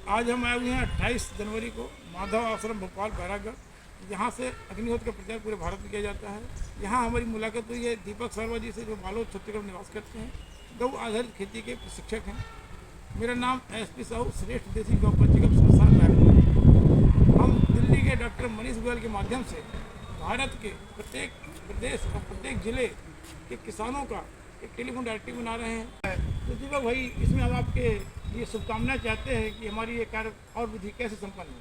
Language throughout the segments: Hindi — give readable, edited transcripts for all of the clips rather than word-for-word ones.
आज हम आए हुए हैं 28 जनवरी को माधव आश्रम भोपाल बैरागढ़। यहाँ से अग्निहोत्र का प्रचार पूरे भारत में किया जाता है। यहाँ हमारी मुलाकात हुई है दीपक शर्मा जी से, जो बालोद छत्तीसगढ़ में निवास करते हैं, गौ आधारित खेती के प्रशिक्षक हैं। मेरा नाम एसपी साहू श्रेष्ठ देसी गौ पंजीकरण संस्थान रायपुर। हम दिल्ली के डॉक्टर मनीष गोयल के माध्यम से भारत के प्रत्येक प्रदेश और प्रत्येक जिले के किसानों का एक टेलीफोन डायरेक्टरी बना रहे हैं। तो दीपक भाई, इसमें हम आपके ये शुभकामनाएं चाहते हैं कि हमारी ये कार्य और विधि कैसे संपन्न हो।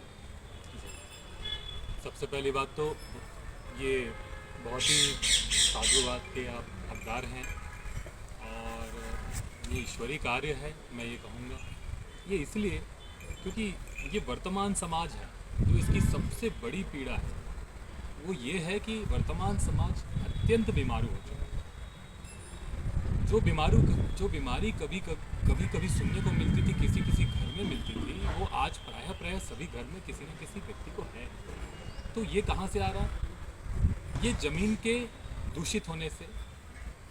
सबसे पहली बात तो ये बहुत ही साधु बात के आप हकदार हैं और ये ईश्वरीय कार्य है। मैं ये कहूँगा ये इसलिए क्योंकि ये वर्तमान समाज है, जो इसकी सबसे बड़ी पीड़ा है वो ये है कि वर्तमान समाज अत्यंत बीमारू हो चुका है। जो बीमारी कभी सुनने को मिलती थी, किसी घर में मिलती थी, वो आज प्रायः सभी घर में किसी न किसी व्यक्ति को है। तो ये कहाँ से आ रहा है? ये ज़मीन के दूषित होने से,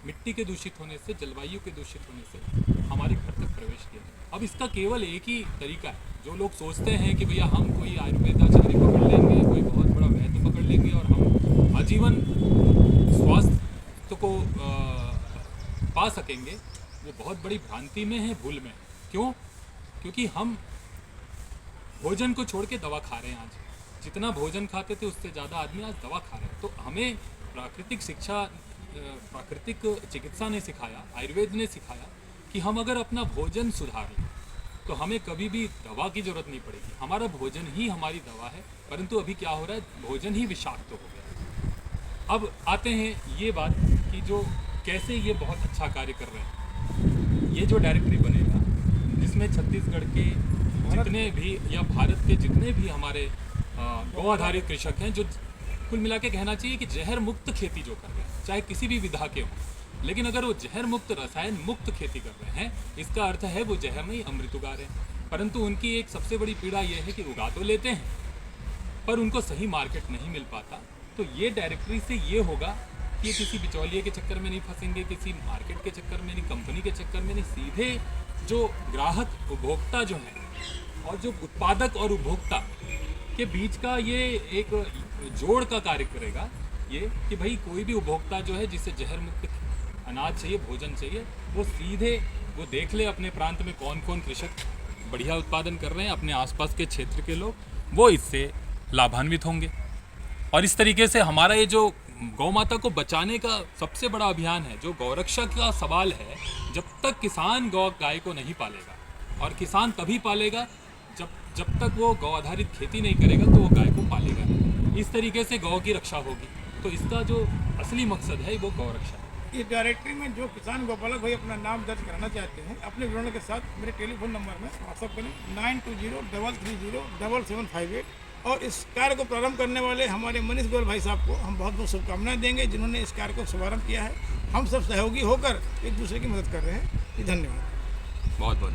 मिट्टी के दूषित होने से, जलवायु के दूषित होने से हमारे घर तक प्रवेश किया है। अब इसका केवल एक ही तरीका है। जो लोग सोचते हैं कि भैया हम कोई आयुर्वेदाचार्य पकड़ लेंगे, कोई बहुत बड़ा वैद्य पकड़ लेंगे और हम आजीवन स्वास्थ्य को पा सकेंगे, वो बहुत बड़ी भ्रांति में है, भूल में है। क्यों? क्योंकि हम भोजन को छोड़ के दवा खा रहे हैं। आज जितना भोजन खाते थे उससे ज़्यादा आदमी आज दवा खा रहे हैं। तो हमें प्राकृतिक चिकित्सा ने सिखाया, आयुर्वेद ने सिखाया कि हम अगर अपना भोजन सुधार लें तो हमें कभी भी दवा की ज़रूरत नहीं पड़ेगी। हमारा भोजन ही हमारी दवा है। परंतु अभी क्या हो रहा है, भोजन ही विषाक्त हो गया। अब आते हैं ये बात कि जो कैसे ये बहुत अच्छा कार्य कर रहे हैं। ये जो डायरेक्टरी बनेगा जिसमें छत्तीसगढ़ के जितने भी या भारत के जितने भी हमारे गौ आधारित कृषक हैं, जो कुल मिला के कहना चाहिए कि जहर मुक्त खेती जो कर रहे हैं, चाहे किसी भी विधा के हों, लेकिन अगर वो जहर मुक्त, रसायन मुक्त खेती कर रहे हैं, इसका अर्थ है वो जहर नहीं अमृत उगा रहे हैं। परंतु उनकी एक सबसे बड़ी पीड़ा ये है कि उगा तो लेते हैं पर उनको सही मार्केट नहीं मिल पाता। तो ये डायरेक्टरी से ये होगा कि ये किसी बिचौलिए के चक्कर में नहीं फंसेंगे, किसी मार्केट के चक्कर में नहीं, कंपनी के चक्कर में नहीं। सीधे जो ग्राहक उपभोक्ता जो है और जो उत्पादक और उपभोक्ता के बीच का ये एक जोड़ का कार्य करेगा। ये कि भाई कोई भी उपभोक्ता जो है, जिसे जहर मुक्त अनाज चाहिए, भोजन चाहिए, वो सीधे वो देख ले अपने प्रांत में कौन कौन कृषक बढ़िया उत्पादन कर रहे हैं, अपने आसपास के क्षेत्र के लोग वो इससे लाभान्वित होंगे। और इस तरीके से हमारा ये जो गौ माता को बचाने का सबसे बड़ा अभियान है, जो गौरक्षा का सवाल है, जब तक किसान गाय को नहीं पालेगा, और किसान तभी पालेगा जब तक वो गौ आधारित खेती नहीं करेगा, तो वो गाय को पालेगा नहीं। इस तरीके से गौ की रक्षा होगी। तो इसका जो असली मकसद है वो गौ रक्षा है। इस डायरेक्टरी में जो किसान गौपालक भाई अपना नाम दर्ज कराना चाहते हैं, अपने विवरण के साथ मेरे टेलीफोन नंबर में व्हाट्सअप करें 9203307758। और इस कार्य को प्रारंभ करने वाले हमारे मनीष गोयल भाई साहब को हम बहुत बहुत शुभकामनाएं देंगे, जिन्होंने इस कार्य को शुभारंभ किया है। हम सब सहयोगी होकर एक दूसरे की मदद कर रहे हैं। धन्यवाद। बहुत बहुत